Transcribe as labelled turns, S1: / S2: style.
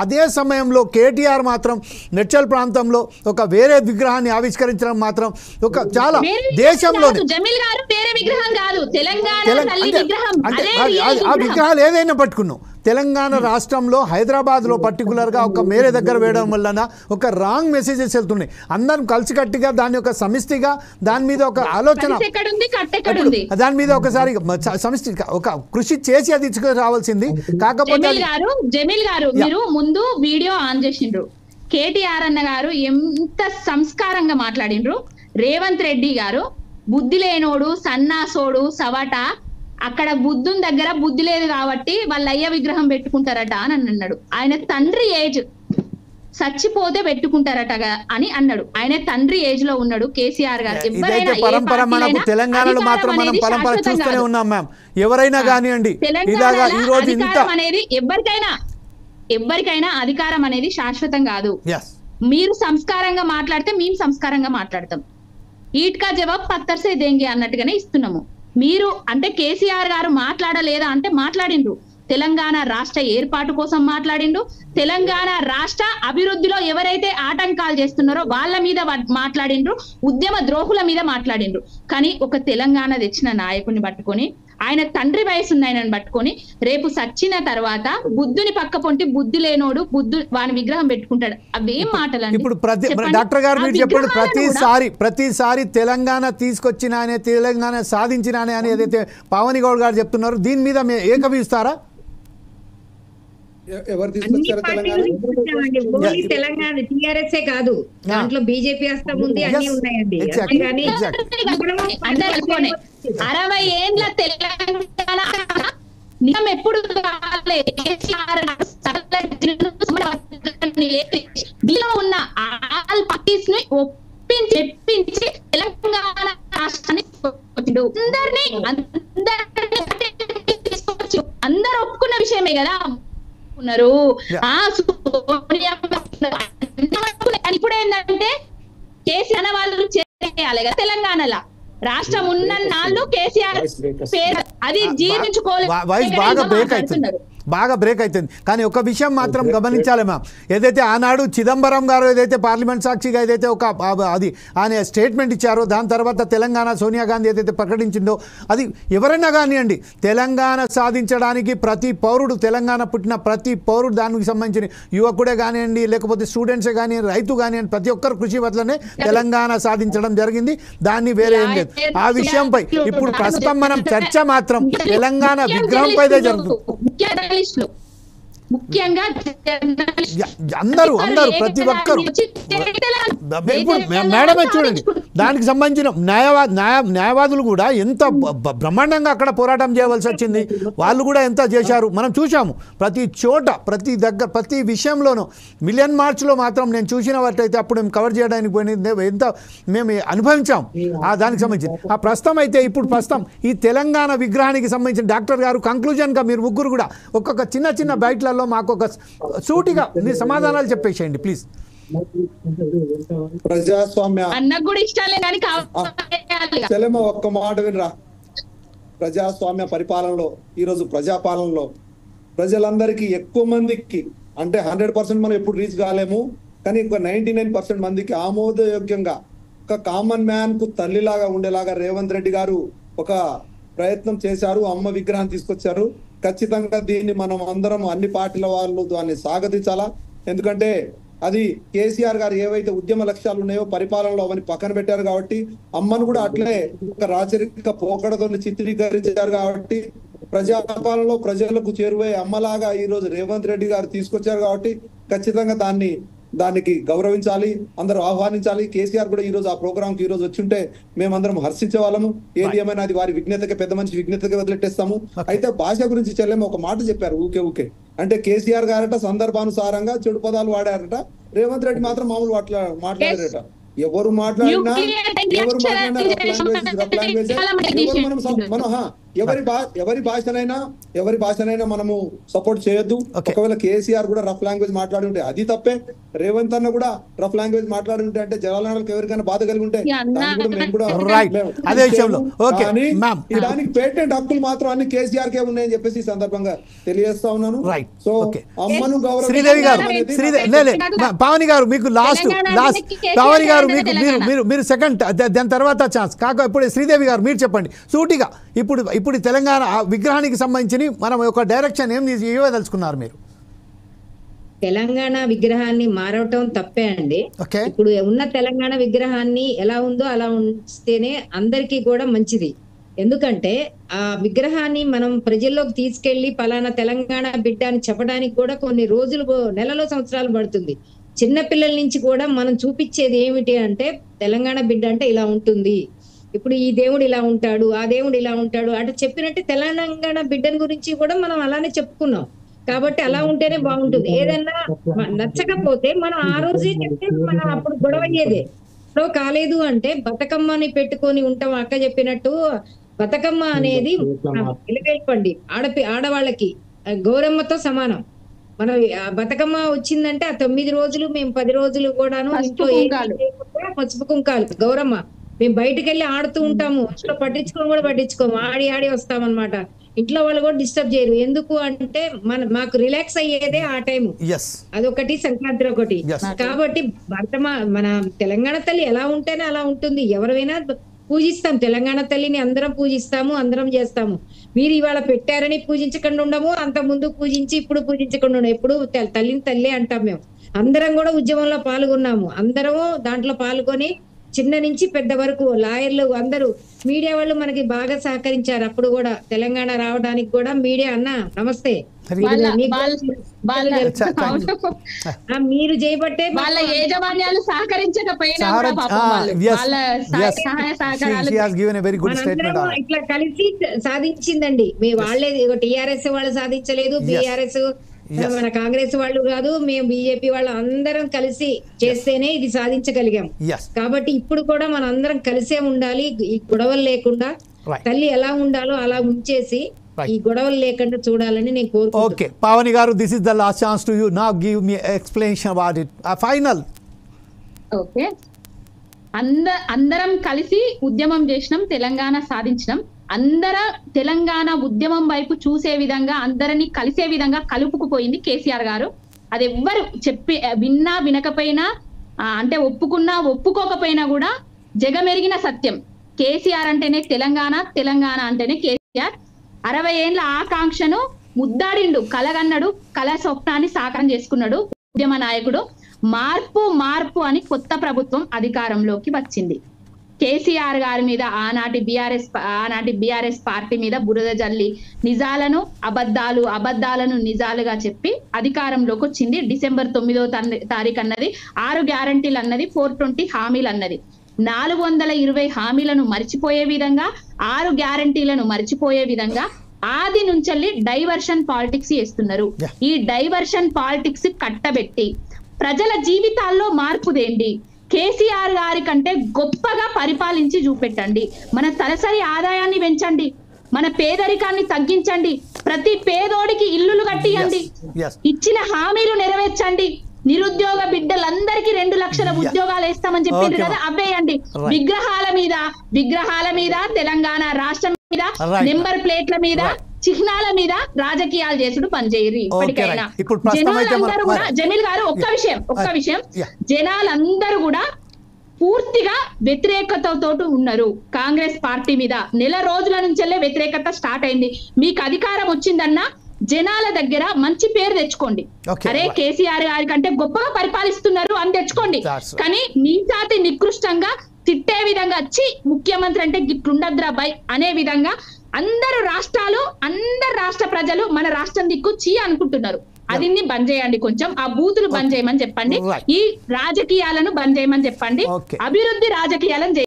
S1: అదే సమయంలో కేటీఆర్ మాత్రం నెచ్చల్ ప్రాంతంలో ఒక వేరే విగ్రహాన్ని ఆవిష్కరించడం మాత్రం ఒక చాలా దేశంలోనే ఆ విగ్రహాలు ఏదైనా పట్టుకున్నాం తెలంగాణ రాష్ట్రంలో హైదరాబాద్లో పర్టికులర్గా ఒక మేరే దగ్గర వేయడం వలన ఒక రాంగ్ మెసేజెస్ వెళ్తున్నాయి. అందరం కలిసికట్టుగా దాని యొక్క సమిష్టిగా దాని మీద ఒక ఆలోచన దాని మీద ఒకసారి సమిష్టి ఒక కృషి చేసి అది రావాల్సింది. కాకపోతే
S2: జమీల్ గారు మీరు ముందు వీడియో ఆన్ చేసిండ్రు, కేటీఆర్ అన్న గారు ఎంత సంస్కారంగా మాట్లాడిండ్రు. రేవంత్ రెడ్డి గారు బుద్ధి లేనోడు సన్నాసోడు సవట, అక్కడ బుద్ధుని దగ్గర బుద్ధి లేదు కాబట్టి వాళ్ళ అయ్య విగ్రహం పెట్టుకుంటారట అని అన్నాడు. ఆయన తండ్రి ఏజ్ చచ్చిపోతే పెట్టుకుంటారట అని అన్నాడు. ఆయన తండ్రి ఏజ్ లో ఉన్నాడు కేసీఆర్ గారు.
S1: పరంపర మనకు తెలంగాణలో మాత్రం మనం పరంపర చూస్తూనే ఉన్నాం మ్యామ్. ఎవరైనా కానివ్వండి ఇలాగా ఈ రోజు ఇంత
S2: అనేది ఎవరికైనా అధికారం అనేది శాశ్వతం కాదు. మీరు సంస్కారంగా మాట్లాడితే మేము సంస్కారంగా మాట్లాడతాం. ఈట్కా జవాబ్ పత్తర్ సే దేంగే అన్నట్టుగానే ఇస్తున్నాము. మీరు అంటే కేసీఆర్ గారు మాట్లాడలేదా అంటే మాట్లాడిండ్రు. తెలంగాణ రాష్ట్ర ఏర్పాటు కోసం మాట్లాడిండు. తెలంగాణ రాష్ట్ర అభివృద్ధిలో ఎవరైతే ఆటంకాలు చేస్తున్నారో వాళ్ళ మీద మాట్లాడిండ్రు. ఉద్యమ ద్రోహుల మీద మాట్లాడిండ్రు. కానీ ఒక తెలంగాణ తెచ్చిన నాయకుని పట్టుకొని, ఆయన తండ్రి వయసు ఉన్న ఆయనను పట్టుకొని రేపు సచ్చిన తర్వాత బుద్ధుని పక్క పొంటి బుద్ధి లేనోడు వాని విగ్రహం పెట్టుకుంటాడు. అవేం మాటలు?
S1: ఇప్పుడు డాక్టర్ గారు మీరు చెప్పండి, ప్రతిసారి తెలంగాణ తీసుకొచ్చిన ఆయన తెలంగాణ సాధించిన అని ఏదైతే పావని గౌడ్ గారు చెప్తున్నారు, దీని మీద ఏకీభవిస్తారా?
S3: ఎవరు తీసుకొచ్చారు
S4: తెలంగాణ? టీఆర్ఎస్ కాదు, దాంట్లో బీజేపీ హస్తం ఉంది, అన్ని ఉన్నాయండి.
S2: 60 ఏండ్ల తెలంగాణ నిజం ఎప్పుడు ఉన్న ఆల్ పార్టీస్ ని ఒప్పించి తెలంగాణ రాష్ట్రాన్ని అందరూ ఒప్పుకున్న విషయమే కదా ఉన్నారు. ఇప్పుడు ఏంటంటే కేసీఆర్ వాళ్ళు చేయాలి కదా తెలంగాణలో. రాష్ట్రం ఉన్న నాళ్ళు కేసీఆర్ పేరు అది జీర్ణించుకోలేదు.
S1: బాగా బ్రేక్ అవుతుంది. కానీ ఒక విషయం మాత్రం గమనించాలి మ్యామ్, ఏదైతే ఆనాడు చిదంబరం గారు ఏదైతే పార్లమెంట్ సాక్షిగా ఏదైతే ఒక అది ఆయన స్టేట్మెంట్ ఇచ్చారో, దాని తర్వాత తెలంగాణ సోనియా గాంధీ ఏదైతే ప్రకటించిందో, అది ఎవరైనా కానివ్వండి తెలంగాణ సాధించడానికి ప్రతి పౌరుడు, తెలంగాణ పుట్టిన ప్రతి పౌరుడు, దానికి సంబంధించిన యువకుడే కానివ్వండి, లేకపోతే స్టూడెంట్సే కానివ్వండి, రైతు కానివ్వండి, ప్రతి ఒక్కరు కృషి వల్లనే తెలంగాణ సాధించడం జరిగింది. దాన్ని వేరే ఏం లేదు. ఆ విషయంపై ఇప్పుడు ప్రస్తుతం మనం చర్చ మాత్రం తెలంగాణ విగ్రహంపైదే జరుగుతుంది.
S2: ముఖ్యంగా
S1: అందరూ ప్రతి ఒక్కరు మేడమే చూడండి, దానికి సంబంధించిన న్యాయవాదులు కూడా ఎంత బ్రహ్మాండంగా అక్కడ పోరాటం చేయవలసి వచ్చింది. వాళ్ళు కూడా ఎంత చేశారు మనం చూసాము. ప్రతి చోట ప్రతి విషయంలోనూ మిలియన్ మార్చ్లో మాత్రం నేను చూసిన వాటైతే అప్పుడు మేము కవర్ చేయడానికి పోయింది ఎంత మేము అనుభవించాం దానికి సంబంధించి. ప్రస్తుతం అయితే ఇప్పుడు ఈ తెలంగాణ విగ్రహానికి సంబంధించిన డాక్టర్ గారు కంక్లూజన్గా మీరు ముగ్గురు కూడా ఒక్కొక్క చిన్న బయటలలో మాకు ఒక సూటిగా మీ సమాధానాలు చెప్పేసేయండి ప్లీజ్.
S3: ప్రజాస్వామ్య ఒక్క మాట వినరా. ప్రజాస్వామ్య పరిపాలనలో ఈరోజు ప్రజాపాలనలో ప్రజలందరికీ ఎక్కువ మందికి అంటే 100% మనం ఎప్పుడు రీచ్ కాలేము, కానీ ఒక 99% మందికి ఆమోదయోగ్యంగా ఒక కామన్ మ్యాన్ కు తల్లిలాగా ఉండేలాగా రేవంత్ రెడ్డి గారు ఒక ప్రయత్నం చేశారు. అమ్మ విగ్రహం తీసుకొచ్చారు. ఖచ్చితంగా దీన్ని మనం అందరం అన్ని పార్టీల వాళ్ళు దాన్ని స్వాగతించాలా. ఎందుకంటే అది కేసీఆర్ గారు ఏవైతే ఉద్యమ లక్ష్యాలు ఉన్నాయో పరిపాలనలో అవన్నీ పక్కన పెట్టారు కాబట్టి, అమ్మను కూడా అట్లే ఒక రాచరిక పోకడతో చిత్రీకరించారు కాబట్టి, ప్రజాపాలనలో ప్రజలకు చేరువే అమ్మలాగా ఈ రోజు రేవంత్ రెడ్డి గారు తీసుకొచ్చారు కాబట్టి ఖచ్చితంగా దానికి గౌరవించాలి, అందరూ ఆహ్వానించాలి. కేసీఆర్ కూడా ఈ రోజు ఆ ప్రోగ్రామ్ కి ఈ రోజు వచ్చి ఉంటే మేమందరం హర్షించే వాళ్ళము. ఏది ఏమైనా అది వారి విజ్ఞతకి, పెద్ద మనిషి విజ్ఞతకి వదిలేట్టేస్తాము. అయితే భాష గురించి చెల్లెమ్మ ఒక మాట చెప్పారు ఊకే అంటే కేసీఆర్ గారట సందర్భానుసారంగా చెడు పదాలు వాడారట, రేవంత్ రెడ్డి మాత్రం మామూలు మాట్లాడారట. ఎవరు మాట్లాడినా ఎవరి భాషనైనా మనము సపోర్ట్ చేయొద్దు. ఒకవేళ కేసీఆర్ కూడా రఫ్ లాంగ్వేజ్ మాట్లాడి ఉంటే అది తప్పే, రేవంత్ అన్న కూడా రఫ్ లాంగ్వేజ్ మాట్లాడి ఉంటే అంటే జనాలకు ఎవరికైనా బాధ కలిగి ఉంటే దానికి పేటెంట్ హక్కులు మాత్రం అన్ని కేసీఆర్ కే ఉన్నాయని చెప్పేసి ఈ సందర్భంగా తెలియజేస్తా ఉన్నాను. సో అమ్మను
S1: శ్రీదేవి గారు, పావని గారు మీకు లాస్ట్ పావని గారు మీరు సెకండ్, దాని తర్వాత ఛాన్స్ కాక ఇప్పుడు శ్రీదేవి గారు మీరు చెప్పండి సూటిగా. ఇప్పుడు తెలంగాణ విగ్రహానికి సంబంధించి మనం ఒక డైరెక్షన్ ఏం ఇవ్వదలుచుకున్నారు మీరు?
S4: తెలంగాణ విగ్రహాన్ని మారవటం తప్పే అండి. ఇప్పుడు ఉన్న తెలంగాణ విగ్రహాన్ని ఎలా ఉందో అలా ఉంచితేనే అందరికీ కూడా మంచిది. ఎందుకంటే ఆ విగ్రహాన్ని మనం ప్రజల్లోకి తీసుకెళ్లి పలానా తెలంగాణ బిడ్డ అని చెప్పడానికి కూడా కొన్ని రోజులు, నెలలో, సంవత్సరాలు పడుతుంది. చిన్నపిల్లల నుంచి కూడా మనం చూపించేది ఏమిటి అంటే తెలంగాణ బిడ్డ అంటే ఇలా ఉంటుంది, ఇప్పుడు ఈ దేవుడు ఇలా ఉంటాడు, ఆ దేవుడు ఇలా ఉంటాడు అటు చెప్పినట్టు తెలంగాణ బిడ్డని గురించి కూడా మనం అలానే చెప్పుకున్నాం. కాబట్టి అలా ఉంటేనే బాగుంటుంది. ఏదన్నా నచ్చకపోతే మనం ఆ రోజే చెప్తే మనం అప్పుడు గొడవ అయ్యేదే. సో కాలేదు అంటే బతుకమ్మని పెట్టుకొని ఉంటాం. అక్క చెప్పినట్టు బతుకమ్మ అనేది వెలుగెల్పండి ఆడవాళ్ళకి గౌరమ్మతో సమానం. మనం బతుకమ్మ వచ్చిందంటే ఆ 9 రోజులు మేము 10 రోజులు కూడాను ఇంట్లో పసుపు కుంకాలు గౌరమ్మ మేము బయటకు వెళ్ళి ఆడుతూ ఉంటాము. ఇంట్లో పట్టించుకోము, ఆడి వస్తామన్నమాట. ఇంట్లో వాళ్ళు కూడా డిస్టర్బ్ చేయరు. ఎందుకు అంటే మాకు రిలాక్స్ అయ్యేదే ఆ టైం. అదొకటి, సంక్రాంతి ఒకటి. కాబట్టి మన తెలంగాణ తల్లి ఎలా ఉంటేనే అలా ఉంటుంది. ఎవరైనా పూజిస్తాం తెలంగాణ తల్లిని, అందరం పూజిస్తాము, అందరం చేస్తాము. మీరు ఇవాళ పెట్టారని పూజించకుండా ఉండము, అంత ముందు పూజించి ఇప్పుడు పూజించకుండా ఉండము. ఎప్పుడు తల్లిని తల్లి అంటాం. మేము అందరం కూడా ఉద్యమంలో పాల్గొన్నాము. అందరము దాంట్లో పాల్గొని చిన్న నుంచి పెద్ద వరకు లాయర్లు అందరూ, మీడియా వాళ్ళు మనకి బాగా సహకరించారు. అప్పుడు కూడా తెలంగాణ రావడానికి కూడా మీడియా అన్న నమస్తే మీరు చేయబట్టే
S2: వాళ్ళ యాజమాన్యాలు సహకరించకపోయినా
S4: ఇట్లా కలిసి సాధించిందండి. వాళ్ళే టిఆర్ఎస్ వాళ్ళు సాధించలేదు, బిఆర్ఎస్ మన కాంగ్రెస్ వాళ్ళు కాదు, మేము బీజేపీ వాళ్ళు అందరం కలిసి చేస్తేనే ఇది సాధించగలిగాం. కాబట్టి ఇప్పుడు కూడా మనం అందరం కలిసే ఉండాలి. ఈ గొడవలు లేకుండా తల్లి ఎలా ఉండాలో అలా ఉంచేసి ఈ గొడవలు లేకుండా చూడాలని నేను కోరుకుంటున్నాను.
S1: ఓకే పావని గారు, this is the last chance to you. Now give me explanation about it. Final.
S2: Okay, అందరం కలిసి ఉద్యమం చేసినాం, తెలంగాణ సాధించినాం. తెలంగాణ ఉద్యమం వైపు చూసే విధంగా, అందరినీ కలిసే విధంగా కలుపుకుపోయింది కేసీఆర్ గారు. అది ఎవ్వరు విన్నా వినకపోయినా, అంటే ఒప్పుకున్నా ఒప్పుకోకపోయినా కూడా జగమెరిగిన సత్యం. కేసీఆర్ అంటేనే తెలంగాణ, తెలంగాణ అంటేనే కేసీఆర్. 60 ఏళ్ల ఆకాంక్షను ముద్దాడిండు, కలగన్నాడు, కళ స్వప్నాన్ని సాకారం చేసుకున్నాడు ఉద్యమ నాయకుడు. మార్పు అని కొత్త ప్రభుత్వం అధికారంలోకి వచ్చింది. కేసీఆర్ గారి మీద ఆనాటి బిఆర్ఎస్ పార్టీ మీద బురద జల్లి అబద్ధాలను నిజాలుగా చెప్పి అధికారంలోకి వచ్చింది. డిసెంబర్ 9వ తారీఖు అన్నది 6 గ్యారంటీలు అన్నది, 420 హామీలు అన్నది. 420 హామీలను మర్చిపోయే విధంగా, 6 గ్యారంటీలను మర్చిపోయే విధంగా ఆది నుంచి డైవర్షన్ పాలిటిక్స్ చేస్తున్నారు. ఈ డైవర్షన్ పాలిటిక్స్ కట్టబెట్టి ప్రజల జీవితాల్లో మార్పు తేండి. కేసీఆర్ గారి కంటే గొప్పగా పరిపాలించి చూపెట్టండి. మన తలసరి ఆదాయాన్ని పెంచండి, మన పేదరికాన్ని తగ్గించండి, ప్రతి పేదోడికి ఇల్లులు కట్టియండి, ఇచ్చిన హామీలు నెరవేర్చండి. నిరుద్యోగ బిడ్డలందరికీ 2 లక్షల ఉద్యోగాలు వేస్తామని చెప్పిండ్రు కదా, అవ్వేయండి. విగ్రహాల మీద తెలంగాణ రాష్ట్రం మీద, నెంబర్ ప్లేట్ల మీద, చిహ్నాల మీద రాజకీయాలు చేసుడు పనిచేయరు. ఇప్పటికైనా జనాలందరూ కూడా, జమీల్ గారు ఒక్క విషయం, జనాలందరూ కూడా పూర్తిగా వ్యతిరేకతతో ఉన్నారు కాంగ్రెస్ పార్టీ మీద. నెల రోజుల నుంచెల్లే వ్యతిరేకత స్టార్ట్ అయింది. మీకు అధికారం వచ్చిందన్నా జనాల దగ్గర మంచి పేరు తెచ్చుకోండి. అరే కేసీఆర్ గారి కంటే గొప్పగా పరిపాలిస్తున్నారు అని తెచ్చుకోండి. కానీ నీచాతి నికృష్టంగా తిట్టే విధంగా వచ్చి ముఖ్యమంత్రి అంటే గిట్లుండద్రా బాయ్ అనే విధంగా అందరు రాష్ట్ర ప్రజలు మన రాష్ట్రం దిక్కు చీ అనుకుంటున్నారు. అది బంద్ చేయండి, కొంచెం ఆ బూతులు బంద్ చేయమని చెప్పండి, ఈ రాజకీయాలను బంద్ చేయమని చెప్పండి, అభివృద్ధి రాజకీయాలను